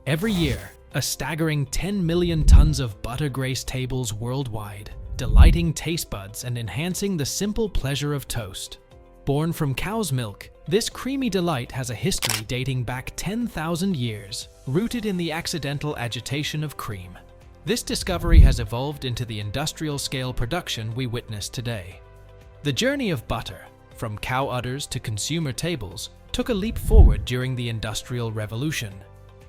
Every year, a staggering 10 million tons of butter grace tables worldwide, delighting taste buds and enhancing the simple pleasure of toast. Born from cow's milk, this creamy delight has a history dating back 10,000 years, rooted in the accidental agitation of cream. This discovery has evolved into the industrial-scale production we witness today. The journey of butter, from cow udders to consumer tables, took a leap forward during the Industrial Revolution.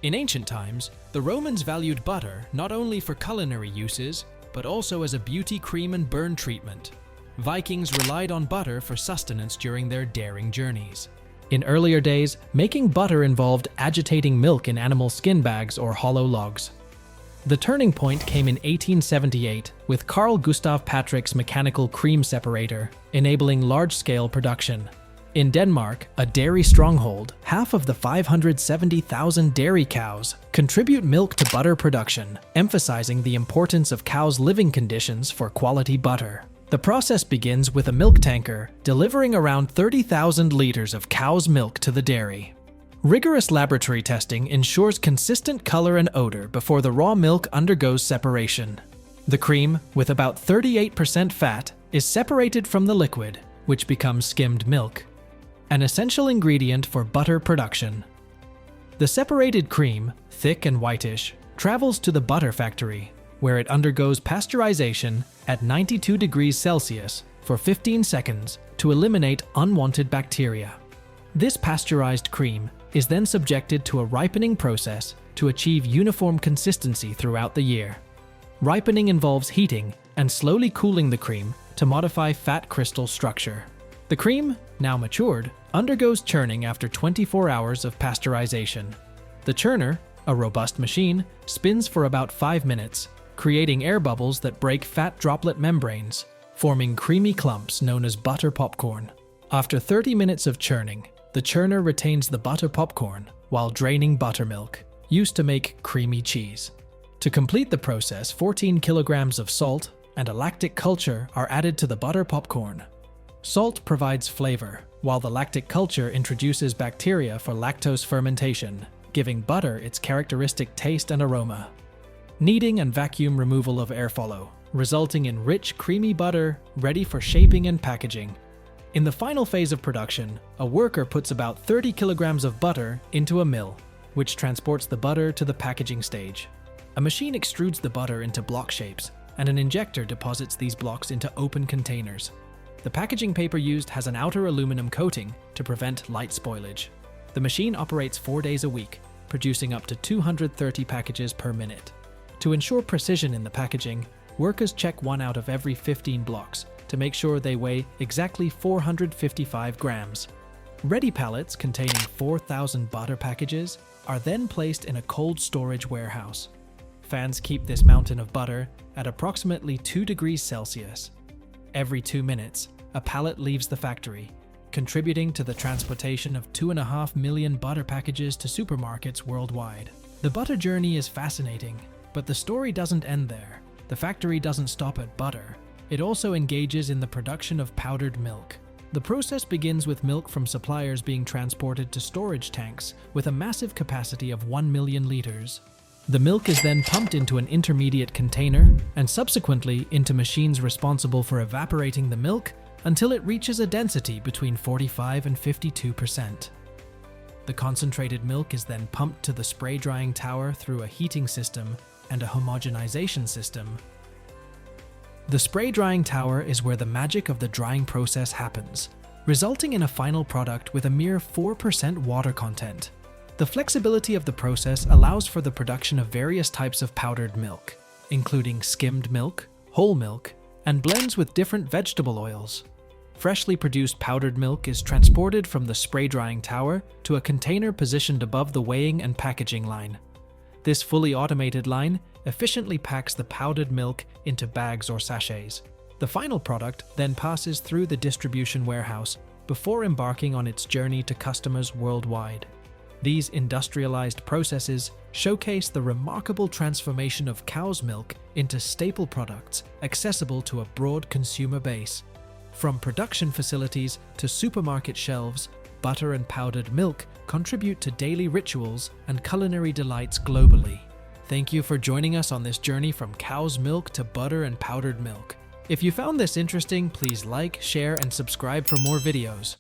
In ancient times, the Romans valued butter not only for culinary uses, but also as a beauty cream and burn treatment. Vikings relied on butter for sustenance during their daring journeys. In earlier days, making butter involved agitating milk in animal skin bags or hollow logs. The turning point came in 1878 with Carl Gustav Patrick's mechanical cream separator, enabling large-scale production. In Denmark, a dairy stronghold, half of the 570,000 dairy cows contribute milk to butter production, emphasizing the importance of cows' living conditions for quality butter. The process begins with a milk tanker delivering around 30,000 liters of cow's milk to the dairy. Rigorous laboratory testing ensures consistent color and odor before the raw milk undergoes separation. The cream, with about 38% fat, is separated from the liquid, which becomes skimmed milk, an essential ingredient for butter production. The separated cream, thick and whitish, travels to the butter factory, where it undergoes pasteurization at 92 degrees Celsius for 15 seconds to eliminate unwanted bacteria. This pasteurized cream is then subjected to a ripening process to achieve uniform consistency throughout the year. Ripening involves heating and slowly cooling the cream to modify fat crystal structure. The cream, now matured, undergoes churning after 24 hours of pasteurization. The churner, a robust machine, spins for about 5 minutes, creating air bubbles that break fat droplet membranes, forming creamy clumps known as butter popcorn. After 30 minutes of churning, the churner retains the butter popcorn while draining buttermilk, used to make creamy cheese. To complete the process, 14 kilograms of salt and a lactic culture are added to the butter popcorn. Salt provides flavor, while the lactic culture introduces bacteria for lactose fermentation, giving butter its characteristic taste and aroma. Kneading and vacuum removal of air follow, resulting in rich, creamy butter ready for shaping and packaging. In the final phase of production, a worker puts about 30 kilograms of butter into a mill, which transports the butter to the packaging stage. A machine extrudes the butter into block shapes, and an injector deposits these blocks into open containers. The packaging paper used has an outer aluminum coating to prevent light spoilage. The machine operates 4 days a week, producing up to 230 packages per minute. To ensure precision in the packaging, workers check 1 out of every 15 blocks to make sure they weigh exactly 455 grams. Ready pallets containing 4,000 butter packages are then placed in a cold storage warehouse. Fans keep this mountain of butter at approximately 2 degrees Celsius. Every 2 minutes, a pallet leaves the factory, contributing to the transportation of 2.5 million butter packages to supermarkets worldwide. The butter journey is fascinating, but the story doesn't end there. The factory doesn't stop at butter. It also engages in the production of powdered milk. The process begins with milk from suppliers being transported to storage tanks with a massive capacity of 1 million liters. The milk is then pumped into an intermediate container and subsequently into machines responsible for evaporating the milk until it reaches a density between 45 and 52%. The concentrated milk is then pumped to the spray drying tower through a heating system and a homogenization system. The spray drying tower is where the magic of the drying process happens, resulting in a final product with a mere 4% water content. The flexibility of the process allows for the production of various types of powdered milk, including skimmed milk, whole milk, and blends with different vegetable oils. Freshly produced powdered milk is transported from the spray drying tower to a container positioned above the weighing and packaging line. This fully automated line efficiently packs the powdered milk into bags or sachets. The final product then passes through the distribution warehouse before embarking on its journey to customers worldwide. These industrialized processes showcase the remarkable transformation of cow's milk into staple products accessible to a broad consumer base. From production facilities to supermarket shelves, butter and powdered milk contribute to daily rituals and culinary delights globally. Thank you for joining us on this journey from cow's milk to butter and powdered milk. If you found this interesting, please like, share, and subscribe for more videos.